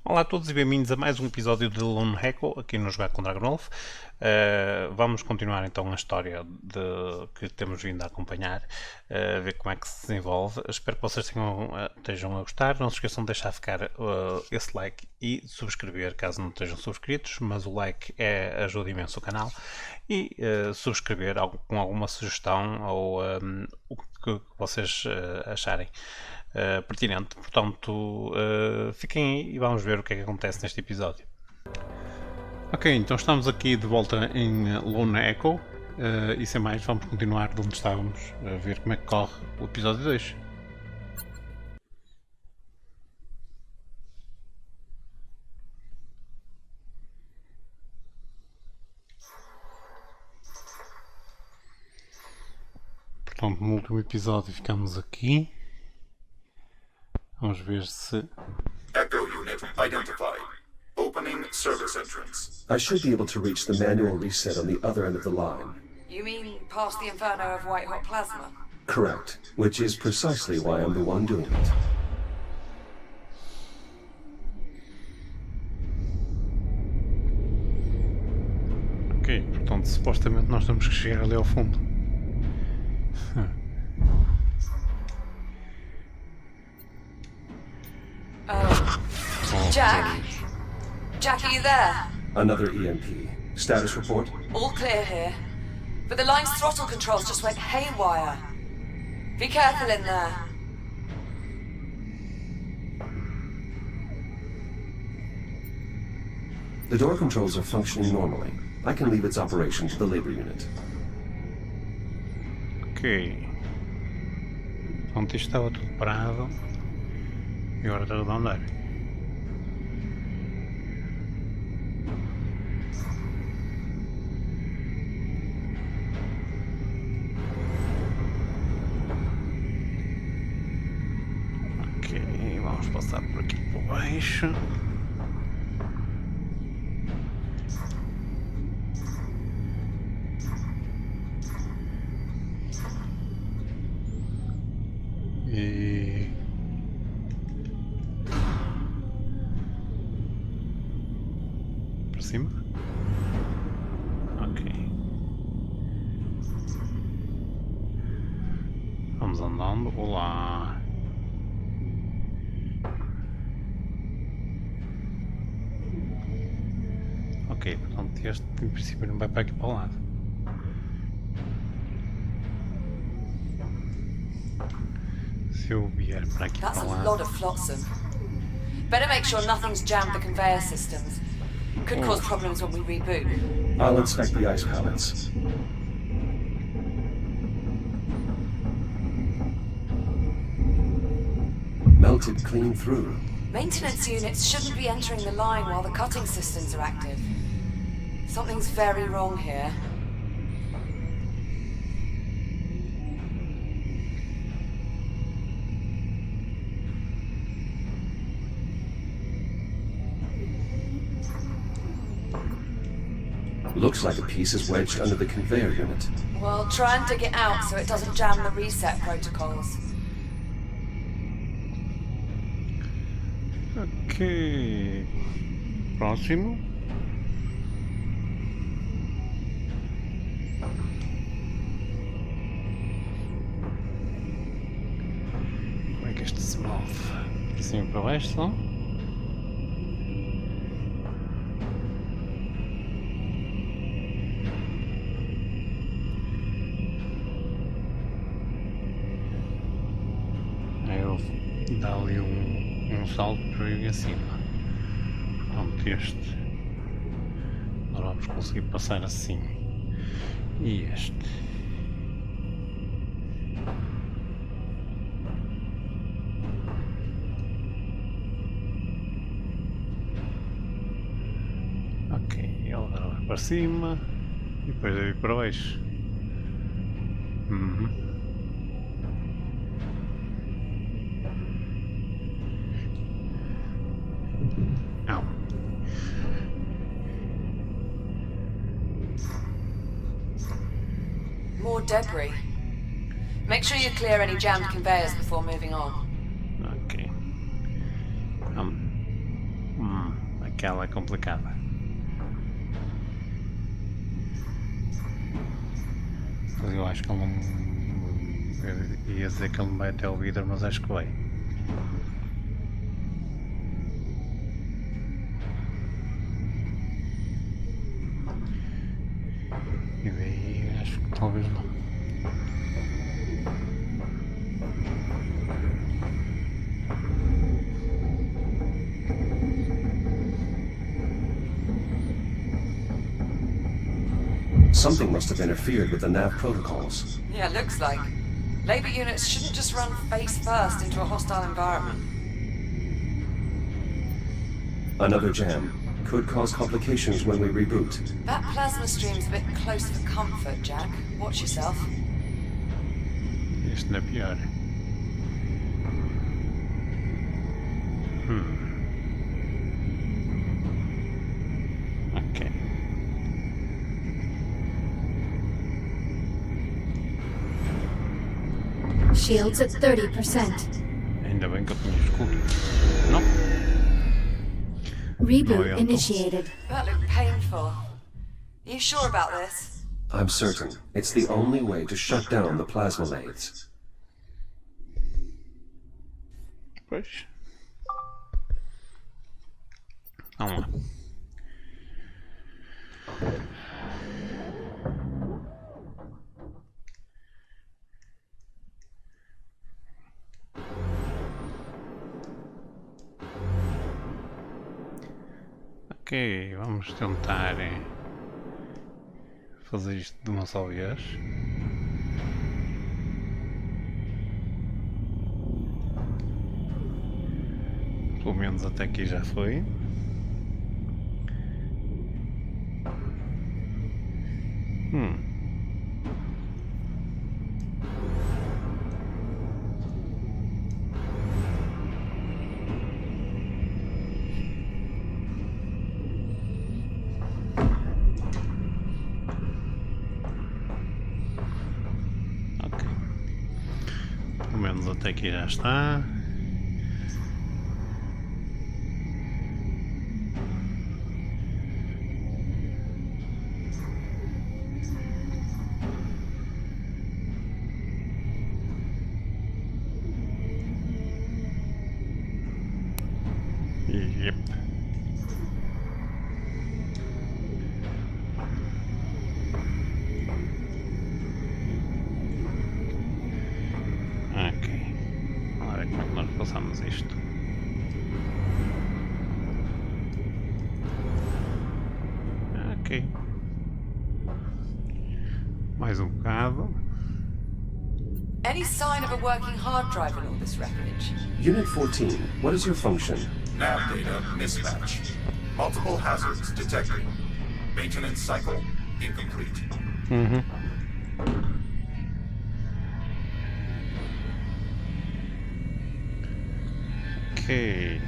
Olá a todos e bem-vindos a mais um episódio de Lone Echo aqui no Jogar com Dragonwolf. Vamos continuar então a história que temos vindo a acompanhar, ver como é que se desenvolve. Espero que vocês estejam a gostar. Não se esqueçam de deixar ficar esse like e subscrever caso não estejam subscritos, mas o like ajuda imenso o canal. E subscrever com alguma sugestão ou o que vocês acharem pertinente. Portanto, fiquem aí e vamos ver o que é que acontece neste episódio. Ok, então estamos aqui de volta em Lone Echo e sem mais vamos continuar de onde estávamos a ver como é que corre o episódio 2. Portanto, no último episódio ficamos aqui. Vamos ver se... Echo unit identified. Opening service entrance. I should be able to reach the manual reset on the other end of the line. You mean past the inferno of white-hot plasma? Correct, which is precisely why I'm the one doing it. Ok, portanto, supostamente nós temos que chegar ali ao fundo. Jack? Jack, are you there? Another EMP. Status report? All clear here. But the line's throttle controls just went haywire. Be careful in there. The door controls are functioning normally. I can leave its operation to the labor unit. Ok. Portanto, isto estava tudo parado e agora está tudo a andar. Ok, vamos passar por aqui por baixo. E... para cima? Ok. Vamos andando. Olá. Ok, portanto este em princípio não vai para aqui para o lado. Se eu vier para aqui That's para a lá... lot of flotsam. Better make sure nothing's jammed the conveyor systems. Could cause problems when we reboot. I'll inspect the ice pallets. Melted clean through. Maintenance units shouldn't be entering the line while the cutting systems are active. Something's very wrong here. Looks like a piece is wedged under the conveyor unit. Well, try and dig it out so it doesn't jam the reset protocols. Ok. Próximo. Como é que isto se move? Assim para baixo só? Aí ele dá ali um salto para ir acima. Pronto, este. Agora vamos conseguir passar assim. E este. Ok, ele agora vai para cima e depois deve ir para baixo. Não. More debris. Make sure you clear any jammed conveyors before moving on. Ok. que ela é complicada. Mas eu acho que ele não... Eu ia dizer que ele não vai até o vidro, mas acho que vai. E daí acho que talvez não. Something must have interfered with the nav protocols. Yeah, looks like. Labor units shouldn't just run face first into a hostile environment. Another jam. Could cause complications when we reboot. That plasma stream's a bit close for comfort, Jack. Watch yourself. Este não é pior. Ok. Shields at 30%. Ainda bem que eu tinha escuro. Não? Reboot Oh, yeah. initiated. That looked painful. Are you sure about this? I'm certain. It's the only way to shut down the plasma lathes. Pois. Vamos lá. Ok, vamos tentar fazer isto de uma só vez. Pelo menos até aqui já foi. Ok. Pelo menos até aqui já está. Yep. Ok. Vamos ver como é que nós passamos isto. Ok. Mais um bocado. Any sign of a working hard drive in all this wreckage? Unit 14, what is your function? Nav data mismatch. Multiple hazards detected. Maintenance cycle incomplete. Ok.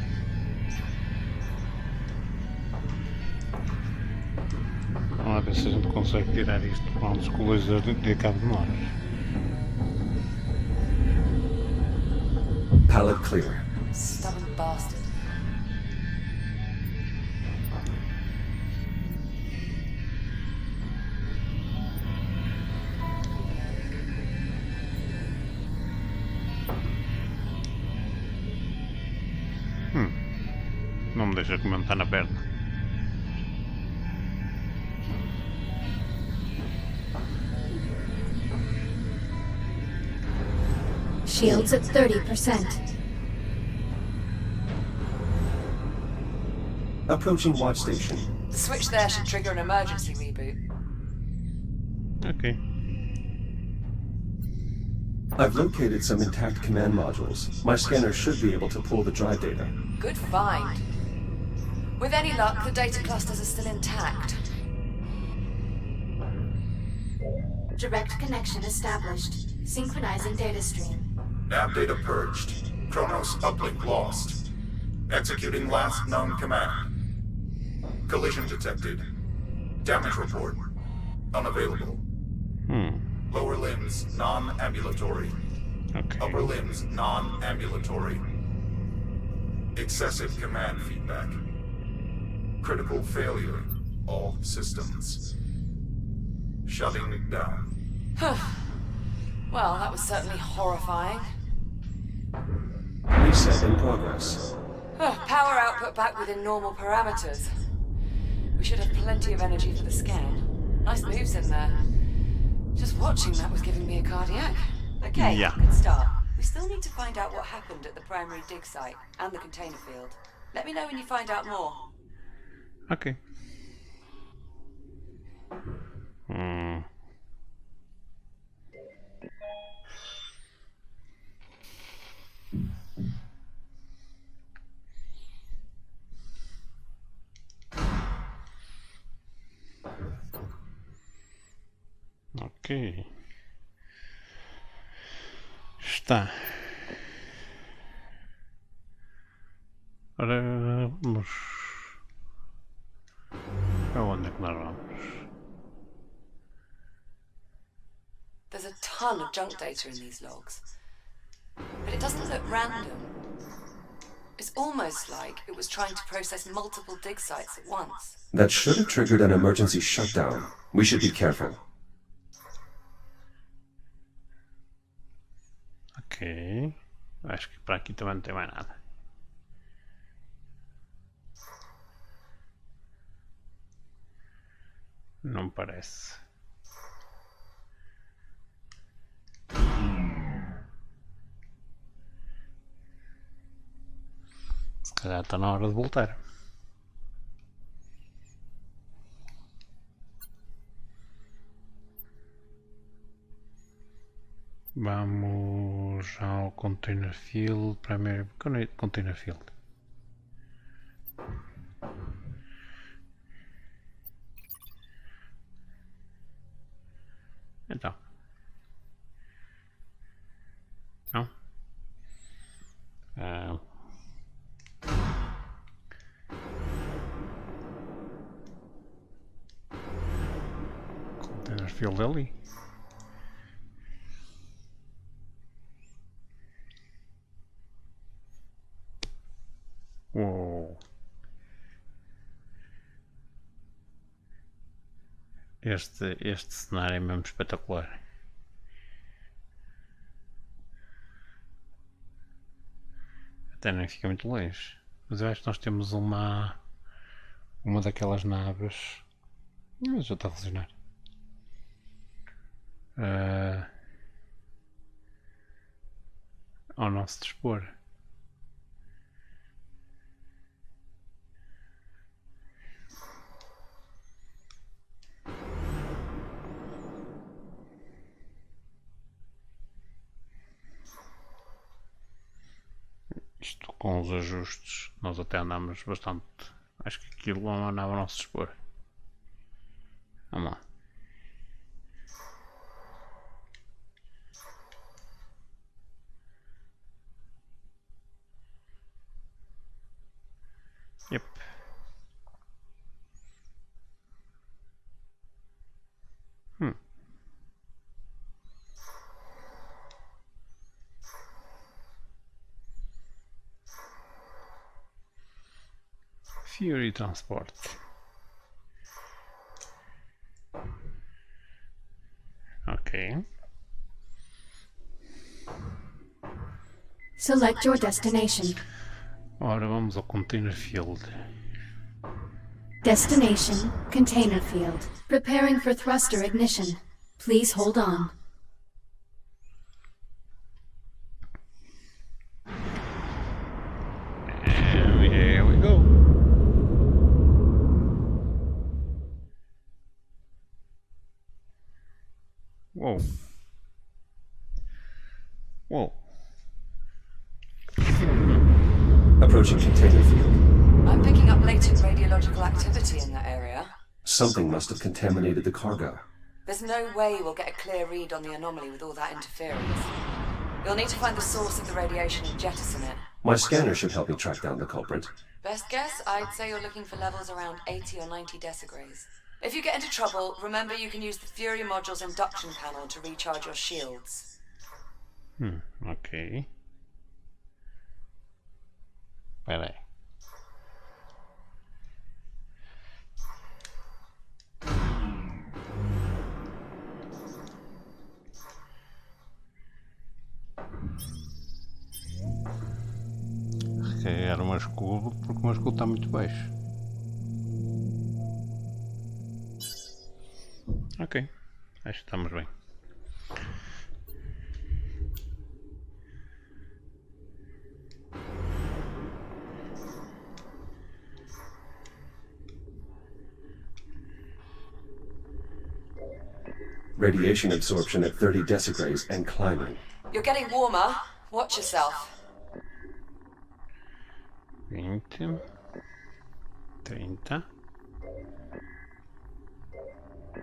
Vamos lá ver se a gente consegue tirar isto antes que o laser dê cabo de nós. Pallet clear. Stubborn bastard. Não me deixa comentar na perna. Shields at 30%. Approaching watch station. The switch there should trigger an emergency reboot. Ok. I've located some intact command modules. My scanner should be able to pull the drive data. Good find. With any luck, the data clusters are still intact. Direct connection established. Synchronizing data stream. Nav data purged. Chronos uplink lost. Executing last known command. Collision detected. Damage report unavailable. Lower limbs non-ambulatory. Ok. Upper limbs non-ambulatory. Excessive command feedback. Critical failure. All systems. Shutting down. Well, that was certainly horrifying. Reset in progress. Power output back within normal parameters. We should have plenty of energy for the scan. Nice moves in there. Just watching that was giving me a cardiac. Okay, Yeah. good start. We still need to find out what happened at the primary dig site and the container field. Let me know when you find out more. Ok. Ok. Está. Ora, vamos. Aonde é que nós vamos? There's a ton of junk data in these logs. But it doesn't look random. It's almost like it was trying to process multiple dig sites at once. That should have triggered an emergency shutdown. We should be careful. Ok. Acho que para aqui também não tem mais nada. Não me parece. Se calhar está na hora de voltar. Vamos ao container field, primary container field. Então. Não? Container field ali. Uou. Este cenário é mesmo espetacular. Até nem fica muito longe. Mas eu acho que nós temos uma daquelas naves. Já está a funcionar. Ao nosso dispor. Isto com os ajustes, nós até andamos bastante. Acho que aquilo não andava ao nosso dispor. Vamos lá. Yep. Fury Transport. Ok. Select your destination. Ora, vamos ao container field. Destination, container field. Preparing for thruster ignition. Please hold on. And here we go. Whoa. Whoa. Approaching container field. I'm picking up latent radiological activity in that area. Something must have contaminated the cargo. There's no way we'll get a clear read on the anomaly with all that interference. You'll need to find the source of the radiation and jettison it. My scanner should help me track down the culprit. Best guess, I'd say you're looking for levels around 80 or 90 decigrays. If you get into trouble, remember you can use the Fury module's induction panel to recharge your shields. Ok. Espera aí. escudo, porque o meu escudo está muito baixo. Ok, acho que estamos bem. Radiation absorption at 30 decigrays and climbing. You're getting warmer. Watch yourself. 20, 30.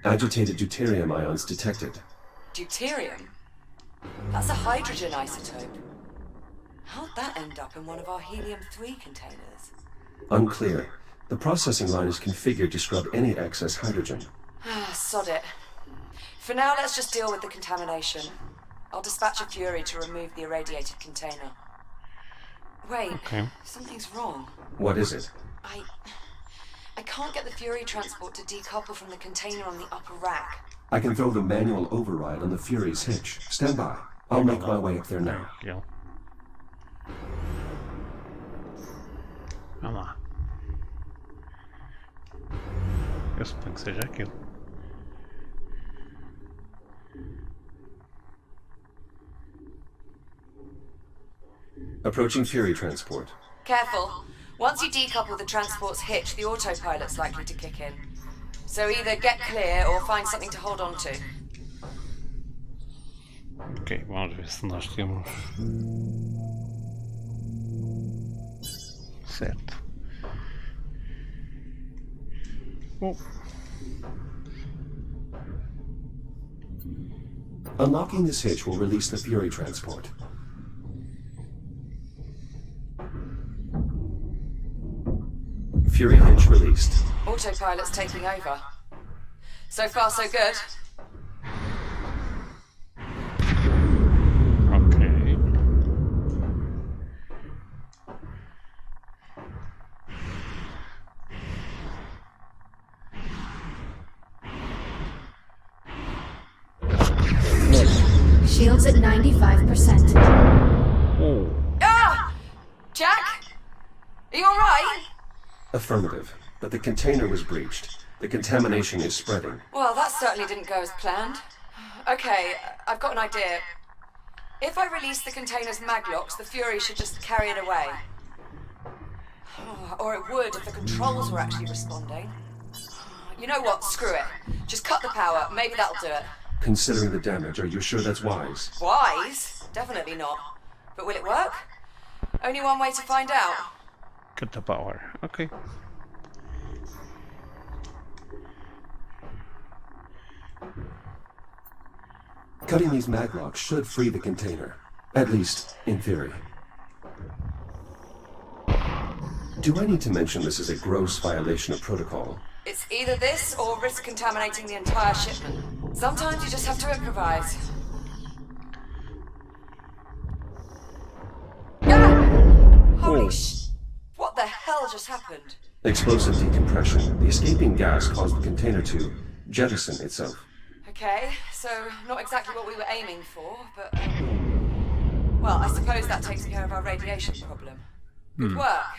Agitated deuterium ions detected. Deuterium? That's a hydrogen isotope. How'd that end up in one of our helium-3 containers? Unclear. The processing line is configured to scrub any excess hydrogen. Sod it. For now, let's just deal with the contamination. I'll dispatch a Fury to remove the irradiated container. Wait, something's wrong. What is it? I can't get the Fury transport to decouple from the container on the upper rack. I can throw the manual override on the Fury's hitch. Stand by. I'll make my way up there now. Aquilo. Vamos lá. Eu suponho que seja aquilo. Approaching Fury transport. Careful. Once you decouple the transport's hitch, the autopilot's likely to kick in. So either get clear or find something to hold on to. Ok, vamos ver se nós temos. Certo. Unlocking this hitch will release the Fury transport. Fury hitch released. Autopilot's taking over. So far, so good. Ok. Shields at 95%. Ah! Jack? Are you alright? Affirmative. But the container was breached. The contamination is spreading. Well, that certainly didn't go as planned. Okay, I've got an idea. If I release the container's maglocks, the Fury should just carry it away. Or it would if the controls were actually responding. You know what? Screw it. Just cut the power. Maybe that'll do it. Considering the damage, are you sure that's wise? Wise? Definitely not. But will it work? Only one way to find out. Cut the power. Ok. Cutting these maglocks should free the container. At least, in theory. Do I need to mention this is a gross violation of protocol? It's either this or risk contaminating the entire shipment. Sometimes you just have to improvise. Ah! Holy What the hell just happened? Explosive decompression. The escaping gas caused the container to jettison itself. Okay, so not exactly what we were aiming for, but... well, I suppose that takes care of our radiation problem. Good work.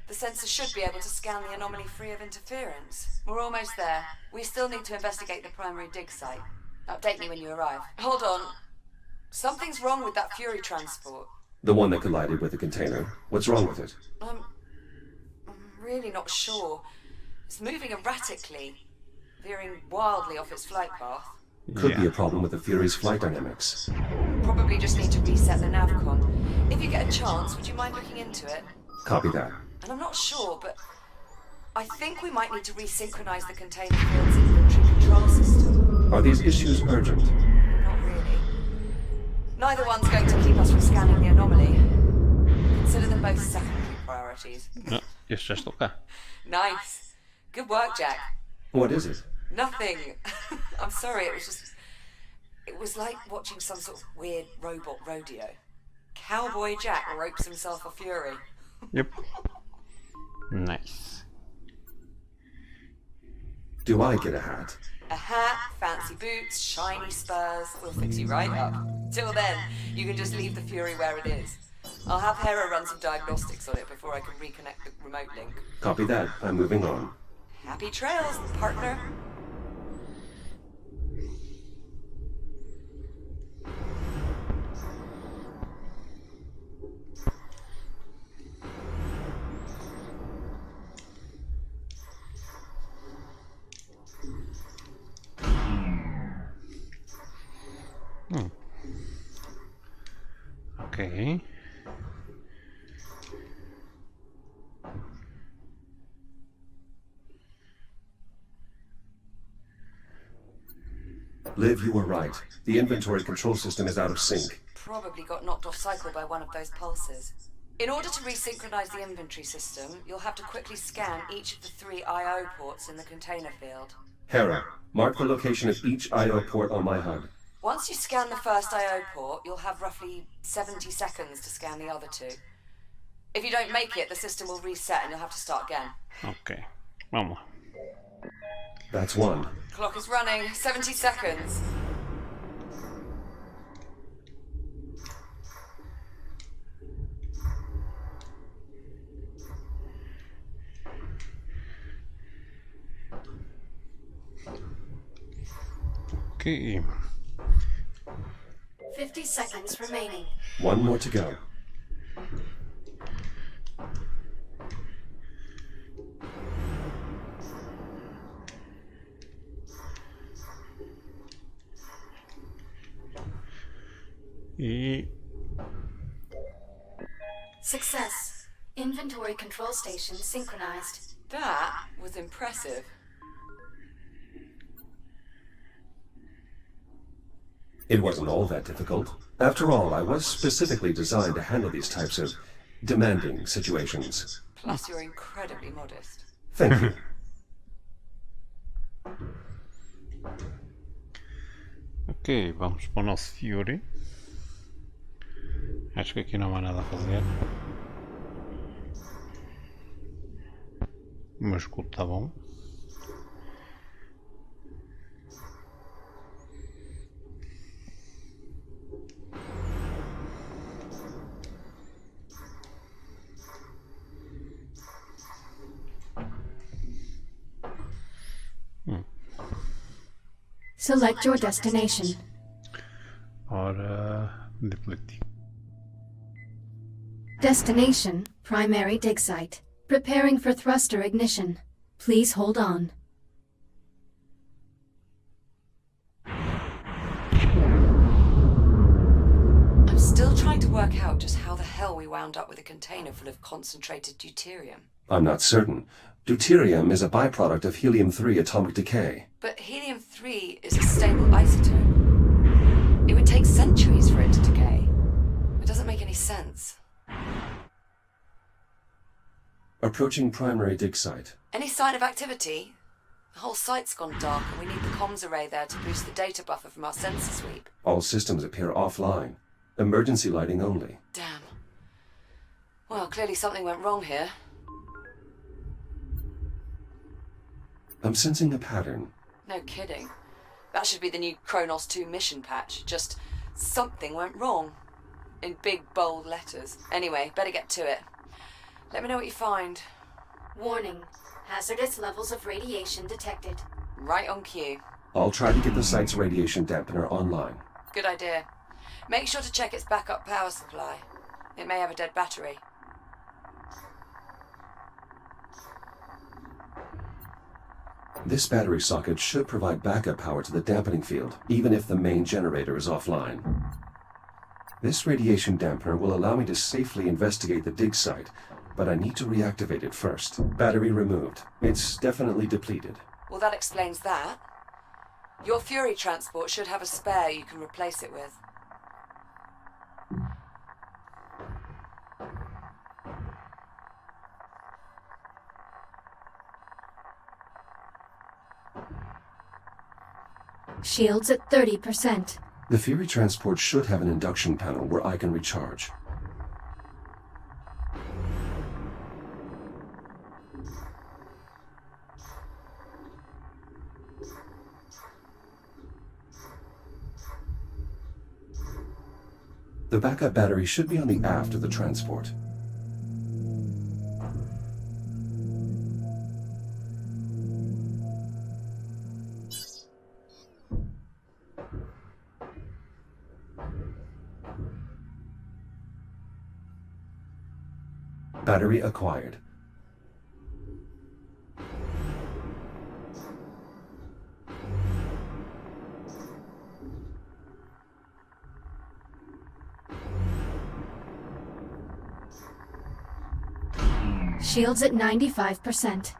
The sensor should be able to scan the anomaly free of interference. We're almost there. We still need to investigate the primary dig site. Update me when you arrive. Hold on. Something's wrong with that Fury transport. The one that collided with the container. What's wrong with it? I'm really not sure. It's moving erratically, veering wildly off its flight path. Could be a problem with the Fury's flight dynamics. Probably just need to reset the navcon. If you get a chance, would you mind looking into it? Copy that. And I'm not sure, but I think we might need to resynchronize the container field's inventory control system. Are these issues urgent? Not really. Neither one's going to keep us from scanning the anomaly. Consider them both secondary priorities. No, este já estou cá. Nice. Good work, Jack. What is it? Nothing. I'm sorry, it was like watching some sort of weird robot rodeo. Cowboy Jack ropes himself a Fury. Yep. Nice. Do I get a hat? A hat, fancy boots, shiny spurs, will fix you right up. Till then, you can just leave the Fury where it is. I'll have Hera run some diagnostics on it before I can reconnect the remote link. Copy that. I'm moving on. Happy trails, partner. Okay. Liv, you were right. The inventory control system is out of sync. Probably got knocked off cycle by one of those pulses. In order to resynchronize the inventory system, you'll have to quickly scan each of the 3 I.O. ports in the container field. Hera, mark the location of each I.O. port on my HUD. Once you scan the first I.O. port, you'll have roughly 70 seconds to scan the other 2. If you don't make it, the system will reset and you'll have to start again. Ok. Vamos lá. That's 1. Clock is running. 70 seconds. Ok. 50 seconds remaining. 1 more to go. E Success. Inventory control station synchronized. That was impressive. It wasn't all that difficult. After all, I was specifically designed to handle these types of demanding situations. Plus, you're incredibly modest. Thank you. Ok, vamos para o nosso Fury. Acho que aqui não há nada a fazer. O meu escudo está bom. Select your destination. Ora, depleting. Destination, primary dig site. Preparing for thruster ignition. Please hold on. I'm still trying to work out just how the hell we wound up with a container full of concentrated deuterium. I'm not certain. Deuterium is a byproduct of helium-3 atomic decay. But helium-3 is a stable isotope. It would take centuries for it to decay. It doesn't make any sense. Approaching primary dig site. Any sign of activity? The whole site's gone dark and we need the comms array there to boost the data buffer from our sensor sweep. All systems appear offline. Emergency lighting only. Damn. Well, clearly something went wrong here. I'm sensing a pattern. No kidding. That should be the new Kronos 2 mission patch. Just something went wrong. In big, bold letters. Anyway, better get to it. Let me know what you find. Warning. Hazardous levels of radiation detected. Right on cue. I'll try to get the site's radiation dampener online. Good idea. Make sure to check its backup power supply. It may have a dead battery. This battery socket should provide backup power to the dampening field, even if the main generator is offline. This radiation dampener will allow me to safely investigate the dig site, but I need to reactivate it first. Battery removed. It's definitely depleted. Well, that explains that. Your Fury transport should have a spare you can replace it with. Shields at 30%. The Fury transport should have an induction panel where I can recharge. The backup battery should be on the aft of the transport. Battery acquired. Shields at 95%.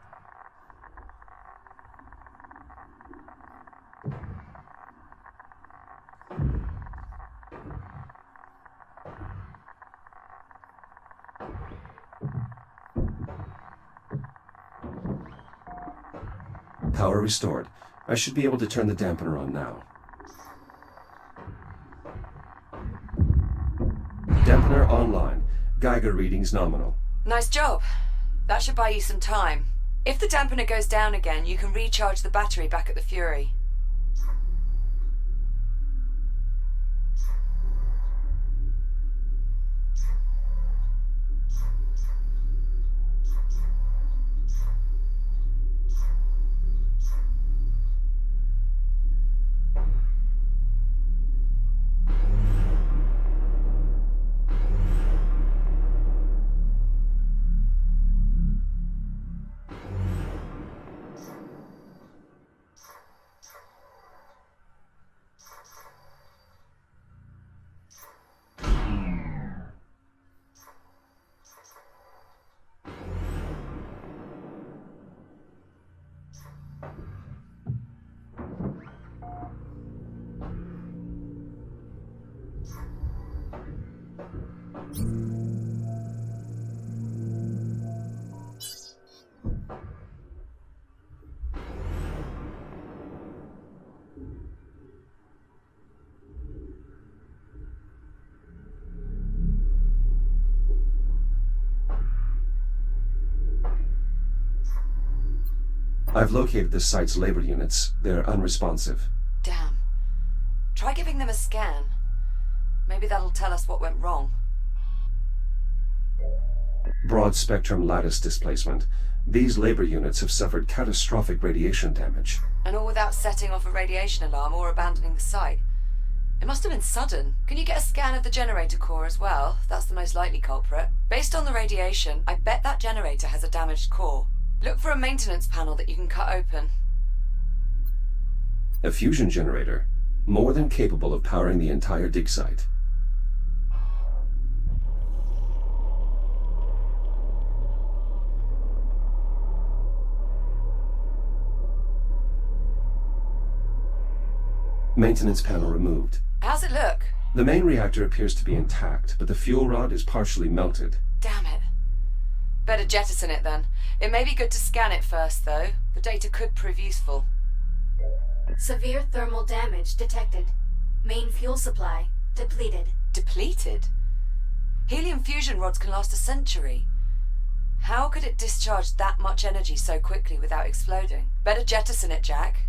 Power restored. I should be able to turn the dampener on now. Dampener online. Geiger readings nominal. Nice job. That should buy you some time. If the dampener goes down again, you can recharge the battery back at the Fury. I've located the site's labor units. They're unresponsive. Damn. Try giving them a scan. Maybe that'll tell us what went wrong. Broad spectrum lattice displacement. These labor units have suffered catastrophic radiation damage. And all without setting off a radiation alarm or abandoning the site. It must have been sudden. Can you get a scan of the generator core as well? That's the most likely culprit. Based on the radiation, I bet that generator has a damaged core. Look for a maintenance panel that you can cut open. A fusion generator, more than capable of powering the entire dig site. Maintenance panel removed. How's it look? The main reactor appears to be intact, but the fuel rod is partially melted. Damn it. Better jettison it then. It may be good to scan it first, though. The data could prove useful. Severe thermal damage detected. Main fuel supply depleted. Depleted? Helium fusion rods can last a century. How could it discharge that much energy so quickly without exploding? Better jettison it, Jack.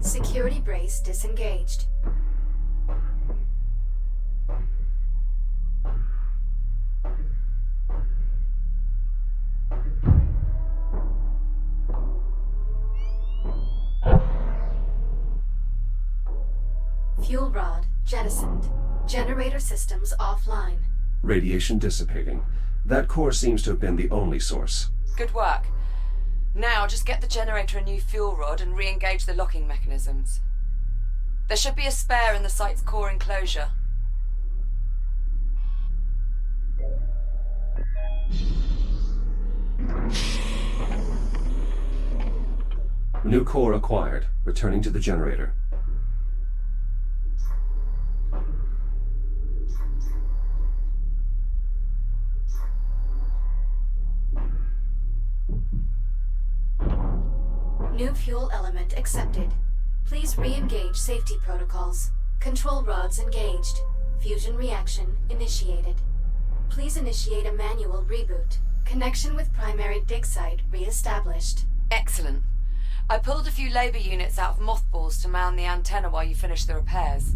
Security brace disengaged. Fuel rod jettisoned. Generator systems offline. Radiation dissipating. That core seems to have been the only source. Good work. Now, just get the generator a new fuel rod and re-engage the locking mechanisms. There should be a spare in the site's core enclosure. New core acquired. Returning to the generator. New fuel element accepted. Please re-engage safety protocols. Control rods engaged. Fusion reaction initiated. Please initiate a manual reboot. Connection with primary dig site re-established. Excellent. I pulled a few labor units out of mothballs to mount the antenna while you finish the repairs.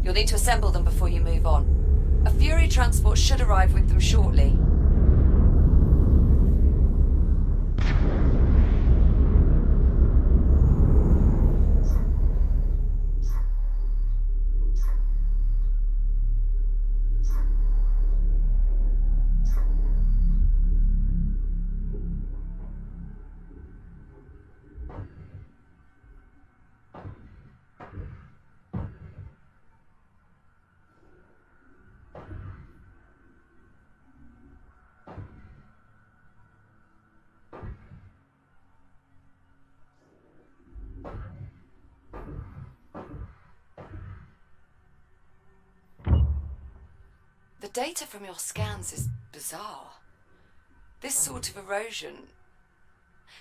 You'll need to assemble them before you move on. A Fury transport should arrive with them shortly. The data from your scans is bizarre. This sort of erosion...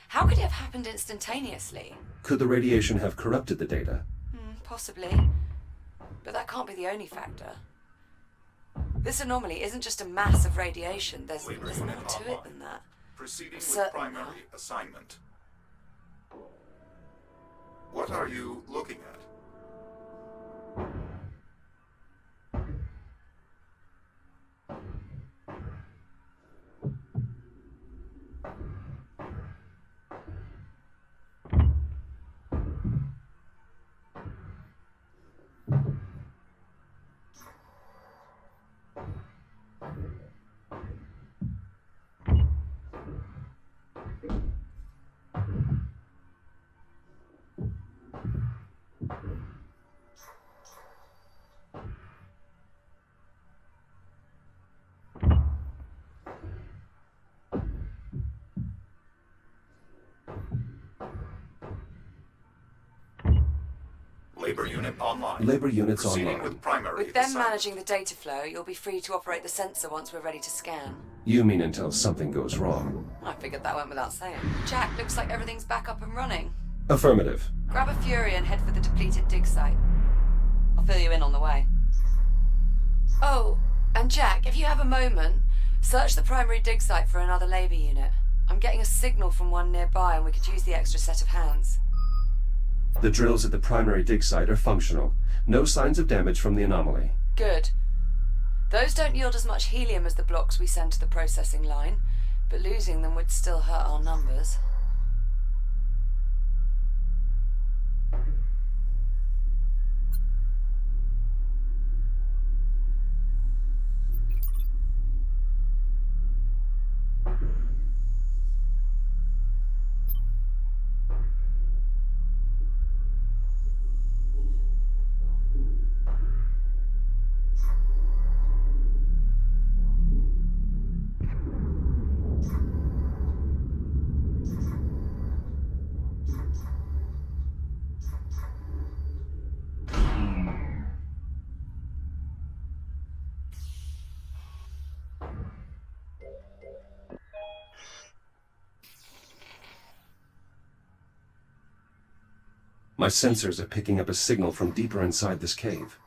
How could it have happened instantaneously? Could the radiation have corrupted the data? Possibly. But that can't be the only factor. This anomaly isn't just a mass of radiation. There's more to it than that. Proceeding with Certainly primary assignment. What are you looking at? Labor unit online. Labor units Proceeding online. with primary With them assignment. managing the data flow, you'll be free to operate the sensor once we're ready to scan. You mean until something goes wrong? I figured that went without saying. Jack, looks like everything's back up and running. Affirmative. Grab a Fury and head for the depleted dig site. I'll fill you in on the way. Oh, and Jack, if you have a moment, search the primary dig site for another labor unit. I'm getting a signal from one nearby and we could use the extra set of hands. The drills at the primary dig site are functional. No signs of damage from the anomaly. Good. Those don't yield as much helium as the blocks we send to the processing line, but losing them would still hurt our numbers. My sensors are picking up a signal from deeper inside this cave.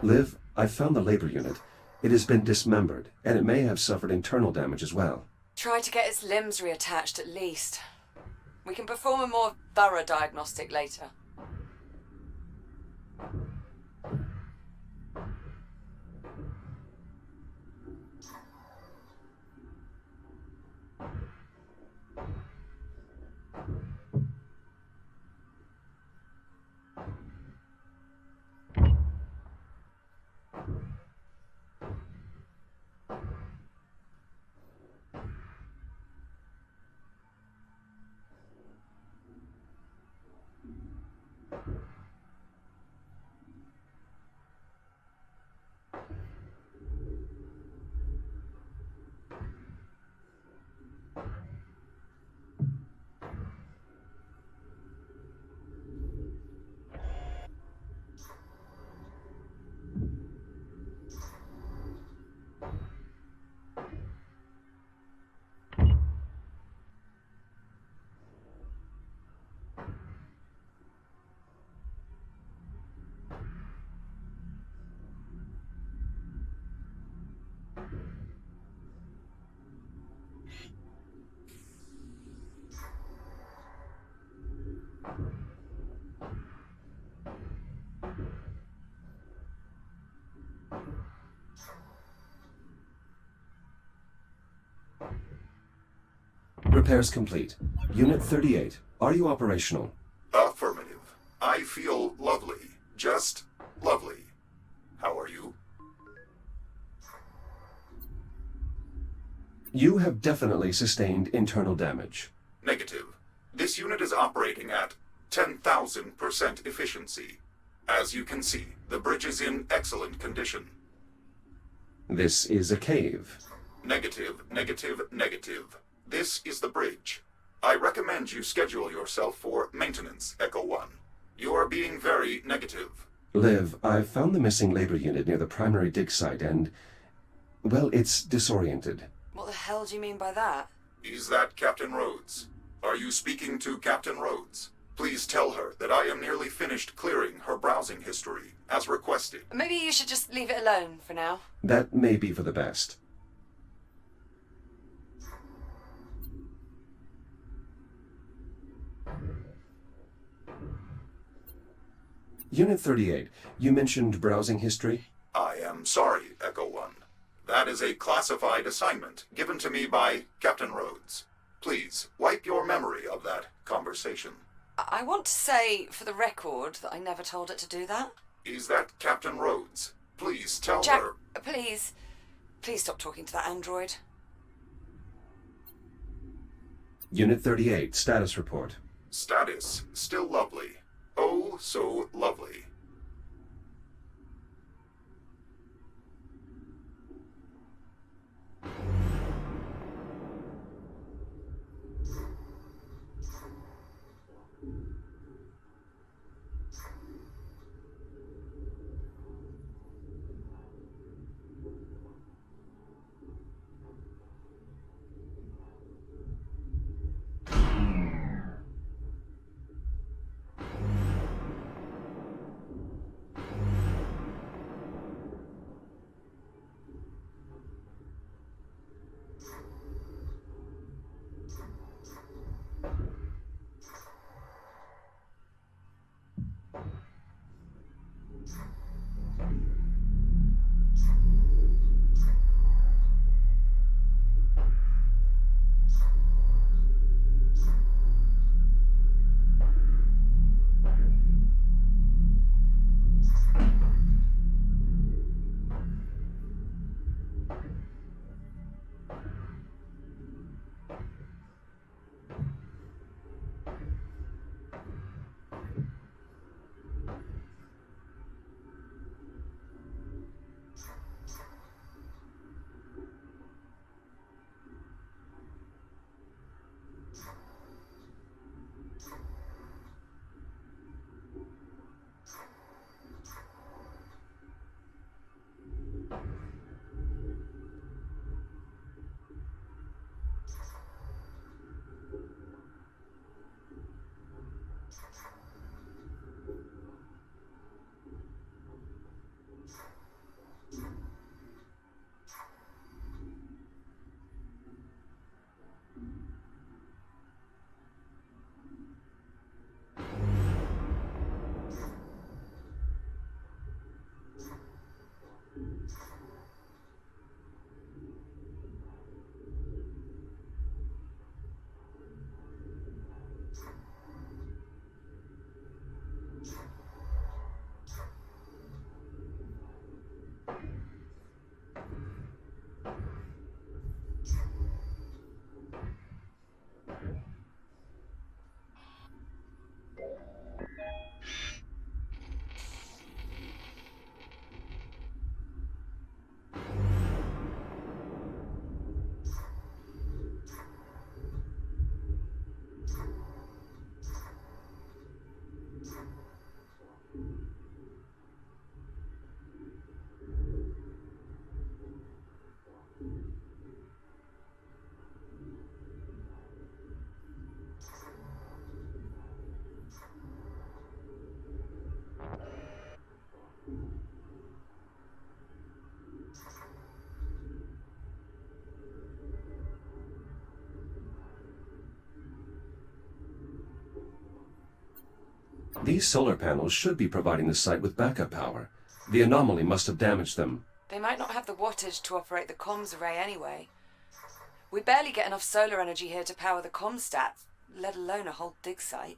Liv, I found the labor unit. It has been dismembered, and it may have suffered internal damage as well. Try to get its limbs reattached at least. We can perform a more thorough diagnostic later. Repairs complete. Unit 38, are you operational? Affirmative. I feel lovely. Just lovely. How are you? You have definitely sustained internal damage. Negative. This unit is operating at 10,000% efficiency. As you can see, the bridge is in excellent condition. This is a cave. Negative, negative, negative. This is the bridge. I recommend you schedule yourself for maintenance, Echo 1. You are being very negative. Liv, I've found the missing labor unit near the primary dig site and... well, it's disoriented. What the hell do you mean by that? Is that Captain Rhodes? Are you speaking to Captain Rhodes? Please tell her that I am nearly finished clearing her browsing history, as requested. Maybe you should just leave it alone for now. That may be for the best. Unit 38, you mentioned browsing history? I am sorry, Echo 1. That is a classified assignment given to me by Captain Rhodes. Please, wipe your memory of that conversation. I want to say, for the record, that I never told it to do that. Is that Captain Rhodes? Please tell Jack, her... please. Please stop talking to that android. Unit 38, status report. Status, still lovely. Oh, so lovely. These solar panels should be providing the site with backup power. The anomaly must have damaged them. They might not have the wattage to operate the comms array anyway. We barely get enough solar energy here to power the comstat, let alone a whole dig site.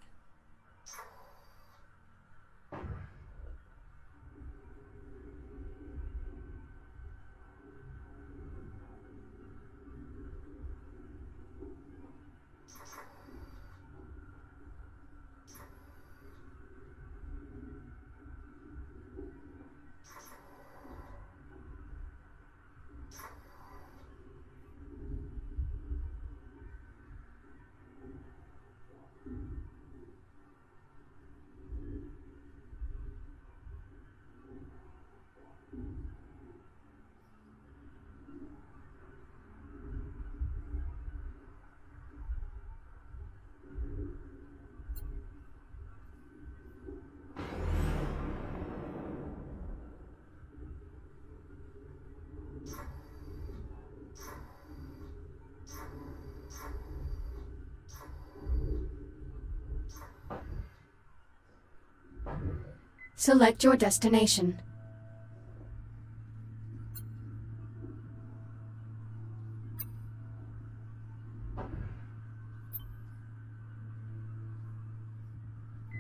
Select your destination.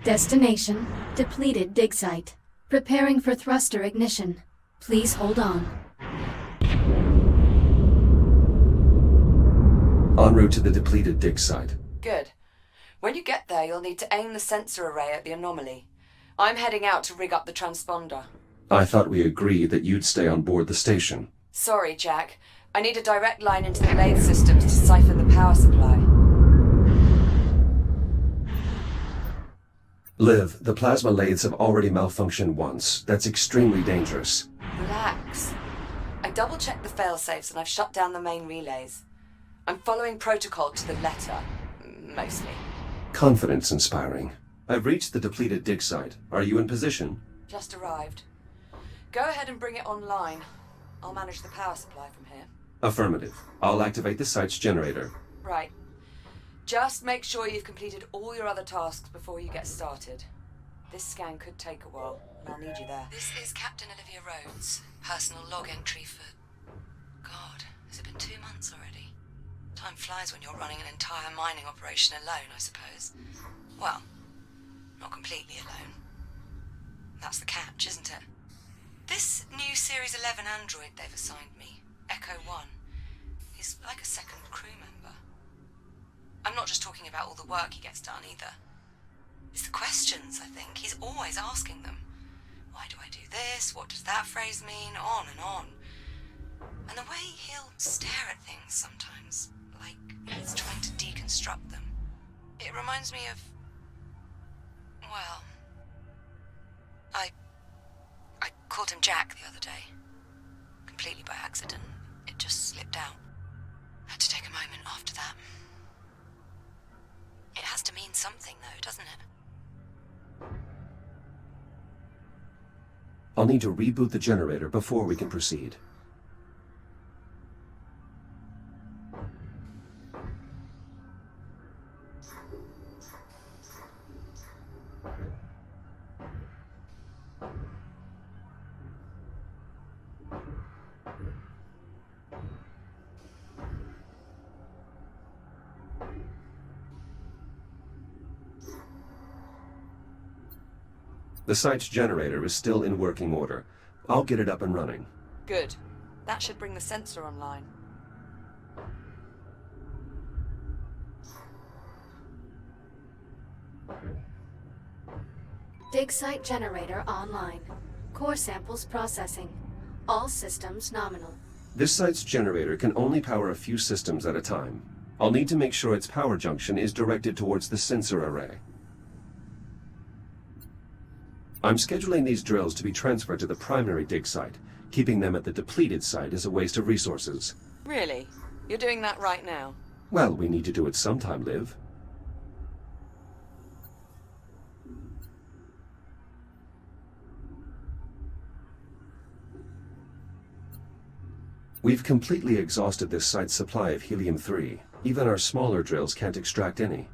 Destination, depleted dig site. Preparing for thruster ignition. Please hold on. En route to the depleted dig site. Good. When you get there, you'll need to aim the sensor array at the anomaly. I'm heading out to rig up the transponder. I thought we agreed that you'd stay on board the station. Sorry, Jack. I need a direct line into the lathe systems to siphon the power supply. Liv, the plasma lathes have already malfunctioned once. That's extremely dangerous. Relax. I double-checked the failsafes and I've shut down the main relays. I'm following protocol to the letter, mostly. Confidence-inspiring. I've reached the depleted dig site. Are you in position? Just arrived. Go ahead and bring it online. I'll manage the power supply from here. Affirmative. I'll activate the site's generator. Right. Just make sure you've completed all your other tasks before you get started. This scan could take a while, and I'll need you there. This is Captain Olivia Rhodes. Personal log entry for... God, has it been 2 months already? Time flies when you're running an entire mining operation alone, I suppose. Well, not completely alone. That's the catch, isn't it? This new Series 11 android they've assigned me, Echo 1, is like a second crew member. I'm not just talking about all the work he gets done either. It's the questions, I think. He's always asking them. Why do I do this? What does that phrase mean? On and on. And the way he'll stare at things sometimes, like he's trying to deconstruct them. It reminds me of... well... I called him Jack the other day. Completely by accident. It just slipped out. Had to take a moment after that. It has to mean something, though, doesn't it? I'll need to reboot the generator before we can proceed. The site's generator is still in working order. I'll get it up and running. Good. That should bring the sensor online. Dig site generator online. Core samples processing. All systems nominal. This site's generator can only power a few systems at a time. I'll need to make sure its power junction is directed towards the sensor array. I'm scheduling these drills to be transferred to the primary dig site. Keeping them at the depleted site is a waste of resources. Really? You're doing that right now? Well, we need to do it sometime, Liv. We've completely exhausted this site's supply of helium-3. Even our smaller drills can't extract any.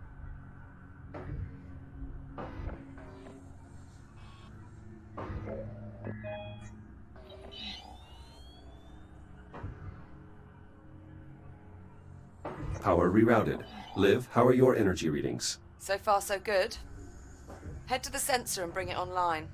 Power rerouted. Liv, how are your energy readings? So far, so good. Head to the sensor and bring it online.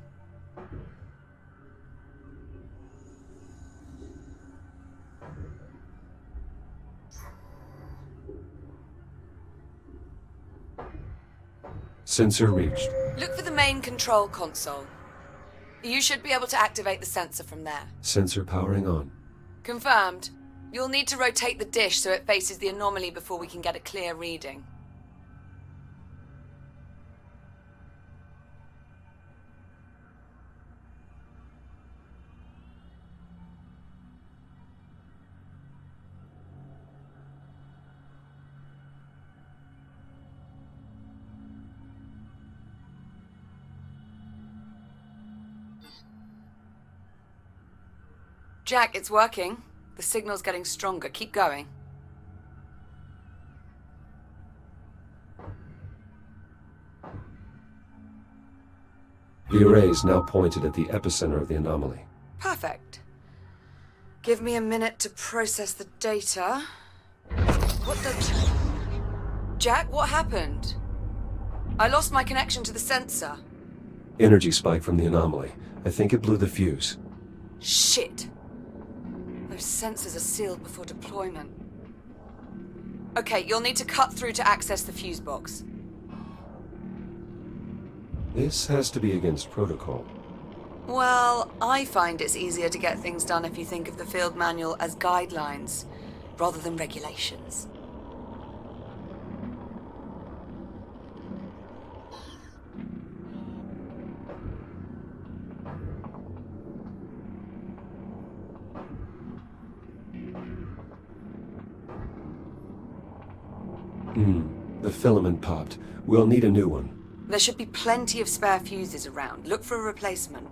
Sensor reached. Look for the main control console. You should be able to activate the sensor from there. Sensor powering on. Confirmed. You'll need to rotate the dish so it faces the anomaly before we can get a clear reading. Jack, it's working. The signal's getting stronger. Keep going. The array is now pointed at the epicenter of the anomaly. Perfect. Give me a minute to process the data. What the... Jack, what happened? I lost my connection to the sensor. Energy spike from the anomaly. I think it blew the fuse. Shit. Those sensors are sealed before deployment. Okay, you'll need to cut through to access the fuse box. This has to be against protocol. Well, I find it's easier to get things done if you think of the field manual as guidelines, rather than regulations. The filament popped. We'll need a new one. There should be plenty of spare fuses around. Look for a replacement.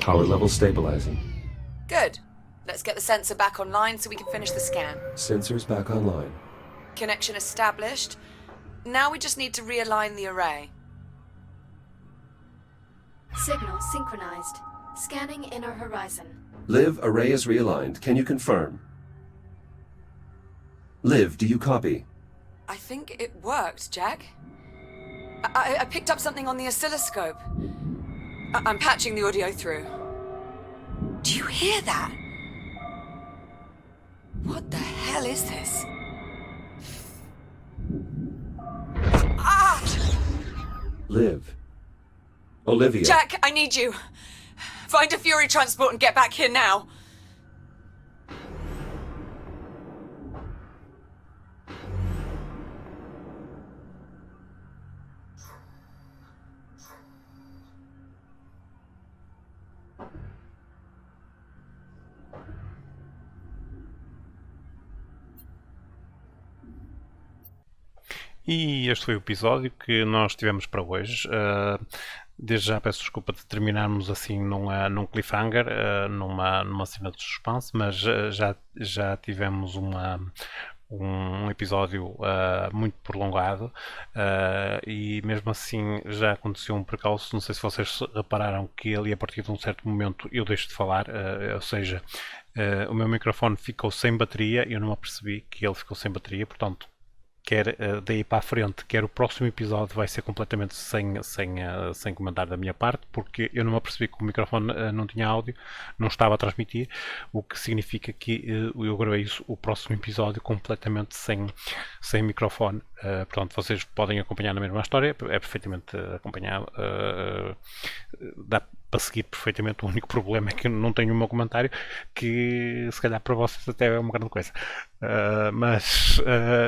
Power level stabilizing. Good. Let's get the sensor back online so we can finish the scan. Sensors back online. Connection established. Now we just need to realign the array. Signal synchronized. Scanning inner horizon. Liv, array is realigned. Can you confirm? Liv, do you copy? I think it worked, Jack. I picked up something on the oscilloscope. I'm patching the audio through. Do you hear that? What the hell is this? Ah! Liv. Olivia. Jack, I need you. Find a Fury transport and get back here now. E este foi o episódio que nós tivemos para hoje. Desde já peço desculpa de terminarmos assim num cliffhanger, numa cena de suspense, mas já tivemos um episódio muito prolongado e mesmo assim já aconteceu um percalço. Não sei se vocês repararam que ali a partir de um certo momento eu deixo de falar, ou seja, o meu microfone ficou sem bateria e eu não me apercebi que ele ficou sem bateria, portanto quer daí para a frente, quer o próximo episódio vai ser completamente sem comentário da minha parte, porque eu não me apercebi que o microfone não tinha áudio, não estava a transmitir, o que significa que eu gravei o próximo episódio completamente sem microfone. Portanto, vocês podem acompanhar na mesma história, é perfeitamente acompanhar, para seguir perfeitamente. O único problema é que eu não tenho o meu comentário, que se calhar para vocês até é uma grande coisa. Mas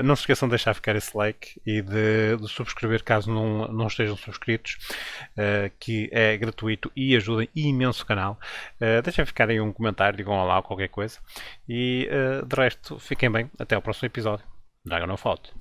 não se esqueçam de deixar ficar esse like e de subscrever caso não estejam subscritos, que é gratuito e ajuda imenso o canal. Deixem ficar aí um comentário, digam olá ou qualquer coisa. E de resto, fiquem bem. Até ao próximo episódio. Dragonwolf out.